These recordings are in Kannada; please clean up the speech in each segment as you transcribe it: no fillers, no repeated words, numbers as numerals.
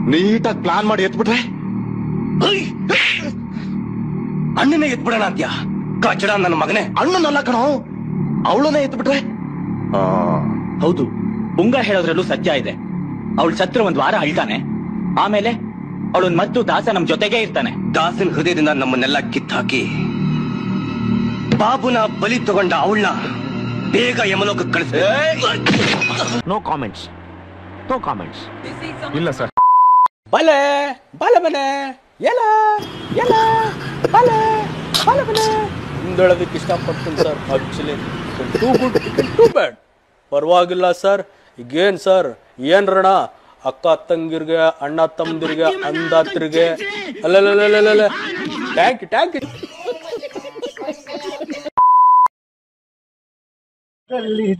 ನೀಟಾಗಿ ಪ್ಲಾನ್ ಮಾಡಿ ಎತ್ಬಿಟ್ರೆ ಅಣ್ಣನೇ ಎತ್ಬಿಡೋಣ ಅಂತ್ಯ ಕಚಡ ನನ್ನ ಮಗನೇ. ಅಣ್ಣನಲ್ಲ ಕಣೋ, ಅವಳನ್ನೇ ಎತ್ಬಿಟ್ರೆ. ಹೌದು, ಪುಂಗ ಹೇಳೋದ್ರಲ್ಲೂ ಸತ್ಯ ಇದೆ. ಅವಳು ಸತ್ರ 1 ವಾರ ಅಳ್ತಾನೆ, ಆಮೇಲೆ ಅವಳನ್ ಮತ್ತು ದಾಸ ನಮ್ ಜೊತೆಗೆ ಇರ್ತಾನೆ. ದಾಸನ ಹೃದಯದಿಂದ ನಮ್ಮನ್ನೆಲ್ಲ ಕಿತ್ತಾಕಿ ಬಾಬುನ ಬಲಿ ತಗೊಂಡ ಅವಳನ್ನ ಬೇಗ ಯಮಲೋಕಕ್ಕೆ ಕಳಿಸ. No comments, no comments. ಇಲ್ಲ ಸರ್. ಬಲೆ ಬಲೆ ಮನೆ ಎಲ್ಲ ಎಲ್ಲ ಬಲೆ ಬಲೆ ಮನೆ ಮುಂದೊಳದಕ್ಕೆ ಇಷ್ಟಪಡ್ತೀನಿ sir. Actually too good too bad. ಪರವಾಗಿಲ್ಲ ಸರ್. ಈಗೇನ್ ಸರ್, ಏನ್ ರಣ, ಅಕ್ಕ ತಂಗಿರ್ಗೆ, ಅಣ್ಣ ತಮ್ಮದಿರ್ಗೆ, ಅಂದಾತ್ರಿಗೆ ಅಲ್ಲ ಟ್ಯಾಂಕ್ ಟ್ಯಾಂಕ್.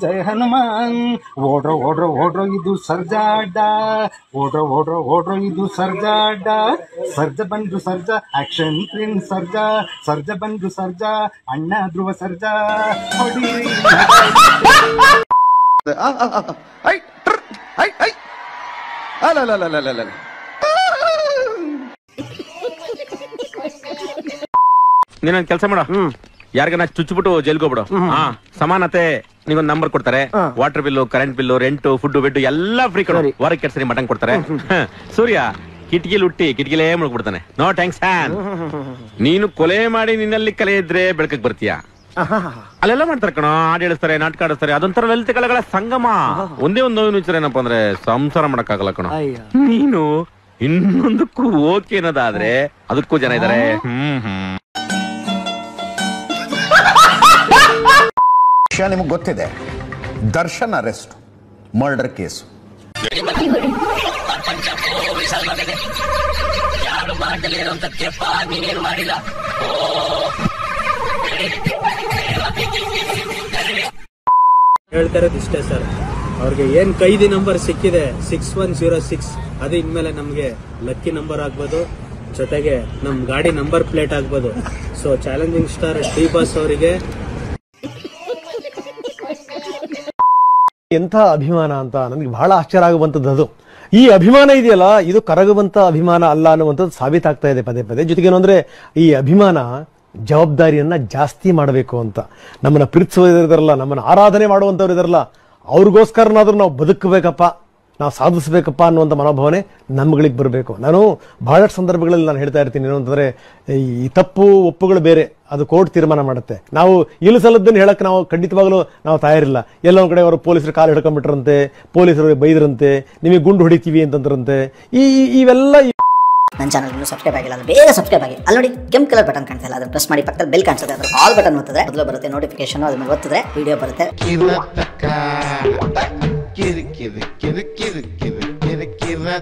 ಜಯ ಹನುಮಾನ್. ಓಡ್ರೋ ಓಡ್ರೋ ಓಡ್ರೋ ಇದು ಸರ್ಜಾಡ, ಓಡ್ರೋ ಓಡ್ರೋ ಓಡ್ರೋ ಇದು ಸರ್ಜಾಡ. ಸರ್ಜ ಬಂದ್ರು ಸರ್ಜ, ಆಕ್ಷನ್ ಪ್ರಿನ್ಸ್ ಸರ್ಜ. ಸರ್ಜ ಬಂದ್ರು ಸರ್ಜ, ಅಣ್ಣ ಧ್ರುವ ಸರ್ಜ. ಹೊಡೀರಿ ನೀನೊಂದ್ ಕೆಲಸ ಮಾಡ, ಯಾರಿಗನ ಚುಚ್ಚಿಬಿಟ್ಟು ಜೈಲ್ಗೋಗ್ಬಿಡು. ಸಮಾನತೆ ನಿಗೊಂದ್ ನಂಬರ್ ಕೊಡ್ತಾರೆ. Water bill, current bill, rent, food, bed ಎಲ್ಲ ಫ್ರೀ ಕೊಡು. ವಾರಕ್ಕೆ 2 ಸರಿ ಮಟನ್ ಕೊಡ್ತಾರೆ. ಸೂರ್ಯ ಕಿಟಕಿಲಿ ಹುಟ್ಟಿ ಕಿಟಕಿಲೇ ಮುಳುಗ್ಬಿಡ್ತಾನೆ. No thanks ಹ್ಯಾನ್. ನೀನು ಕೊಲೆ ಮಾಡಿ ನಿನ್ನಲ್ಲಿ ಕಲೆ ಇದ್ರೆ ಬೆಳಕಕ್ಕೆ ಬರ್ತೀಯ. ಅಲ್ಲೆಲ್ಲ ಮಾಡ್ತಾರೆ ಕಣೋ, ಹಾಡು ಹೇಳಿಸ್ತಾರೆ, ನಾಟಕ ಆಡಿಸ್ತಾರೆ. ಅದೊಂಥರ ಲಲಿತ ಕಲೆಗಳ ಸಂಗಮ. ಒಂದೇ ಒಂದು ನೋವು ವಿಚಾರ ಏನಪ್ಪಾ ಅಂದ್ರೆ ಸಂಸಾರ ಮಾಡಕ್ಕಾಗಲ್ಲ ಕಣೋ. ನೀನು ಇನ್ನೊಂದಕ್ಕೂ ಓಕೆ ಅನ್ನೋದಾದ್ರೆ ಅದಕ್ಕೂ ಜನ ಇದಾರೆ. ವಿಷಯ ನಿಮಗೆ ಗೊತ್ತಿದೆ, ದರ್ಶನ್ ಅರೆಸ್ಟ್, ಮರ್ಡರ್ ಕೇಸು. ಹೇಳ್ತಾ ಇರೋದು ಇಷ್ಟೇ ಸರ್, ಅವ್ರಿಗೆ ಏನ್ ಕೈದಿ ನಂಬರ್ ಸಿಕ್ಕಿದೆ 6106, ಅದು ಇನ್ಮೇಲೆ ನಮ್ಗೆ ಲಕ್ಕಿ ನಂಬರ್ ಆಗ್ಬೋದು, ಜೊತೆಗೆ ನಮ್ ಗಾಡಿ ನಂಬರ್ ಪ್ಲೇಟ್ ಆಗ್ಬೋದು. So challenging star D boss ಅವರಿಗೆ ಎಂಥ ಅಭಿಮಾನ ಅಂತ ನನಗೆ ಬಹಳ ಆಶ್ಚರ್ಯ ಆಗುವಂಥದ್ದು. ಅದು ಈ ಅಭಿಮಾನ ಇದೆಯಲ್ಲ, ಇದು ಕರಗುವಂತ ಅಭಿಮಾನ ಅಲ್ಲ ಅನ್ನುವಂಥದ್ದು ಸಾಬೀತಾಗ್ತಾ ಇದೆ ಪದೇ ಪದೇ. ಜೊತೆಗೇನು ಅಂದ್ರೆ ಈ ಅಭಿಮಾನ ಜವಾಬ್ದಾರಿಯನ್ನ ಜಾಸ್ತಿ ಮಾಡಬೇಕು ಅಂತ. ನಮ್ಮನ್ನ ಪ್ರೀತಿಸುವವರಿದಾರಲ್ಲ, ನಮ್ಮನ್ನ ಆರಾಧನೆ ಮಾಡುವಂತವ್ರು ಇದಾರಲ್ಲ, ಅವ್ರಿಗೋಸ್ಕರನಾದ್ರೂ ನಾವು ಬದುಕಬೇಕಪ್ಪ, ನಾವು ಸಾಧಿಸಬೇಕಪ್ಪ ಅನ್ನುವಂಥ ಮನೋಭಾವನೆ ನಮ್ಗಳಿಗೆ ಬರಬೇಕು. ನಾನು ಬಹಳಷ್ಟು ಸಂದರ್ಭಗಳಲ್ಲಿ ನಾನು ಹೇಳ್ತಾ ಇರ್ತೀನಿ, ಏನು ಅಂತಂದ್ರೆ ಈ ತಪ್ಪು ಒಪ್ಪುಗಳು ಬೇರೆ, ಅದು ಕೋರ್ಟ್ ತೀರ್ಮಾನ ಮಾಡುತ್ತೆ. ನಾವು ಇಳಿಸಲದ್ದನ್ನು ಹೇಳಕ್ಕೆ ನಾವು ಖಂಡಿತವಾಗಲೂ ನಾವು ತಯಾರಿಲ್ಲ. ಎಲ್ಲೊಂದ್ ಕಡೆ ಅವರು ಪೊಲೀಸರು ಕಾಲು ಹಿಡ್ಕೊಂಡ್ಬಿಟ್ರಂತೆ, ಪೊಲೀಸರು ಬೈದ್ರಂತೆ, ನಿಮಗೆ ಗುಂಡು ಹೊಡಿತೀವಿ ಅಂತಂದ್ರಂತೆ. ಇವೆಲ್ಲ ನನ್ನ ಚಾನಲ್ ಇನ್ನೂ ಸಬ್ಸ್ಕ್ರೈಬ್ ಆಗಿಲ್ಲ ಅಂದ್ರೆ ಬೇಗ ಸಬ್ಸ್ಕ್ರೈಬ್ ಆಗಿ. ಅಲ್ಲಿ ನೋಡಿ ಕೆಂಪು ಕಲರ್ ಬಟನ್ ಕಾಣ್ತಾ ಇಲ್ಲ, ಅದನ್ನ ಪ್ರೆಸ್ ಮಾಡಿ. ಪಕ್ಕದಲ್ಲಿ ಬೆಲ್ ಕಾಣಿಸುತ್ತೆ, ಅದ್ರ ಆಲ್ ಬಟನ್ ಒತ್ತಿದ್ರೆ ಮೊದಲು ಬರುತ್ತೆ ನೋಟಿಫಿಕೇಶನ್. ಅದನ್ನ ಒತ್ತಿದ್ರೆ ವಿಡಿಯೋ ಬರುತ್ತೆ. ಕಿರಿ ಕಿರಿ ಕಿರಿ ಕಿರಿ ಕಿರಿ ಕಿರಿ ಕಿರಿ ಕಿರಿ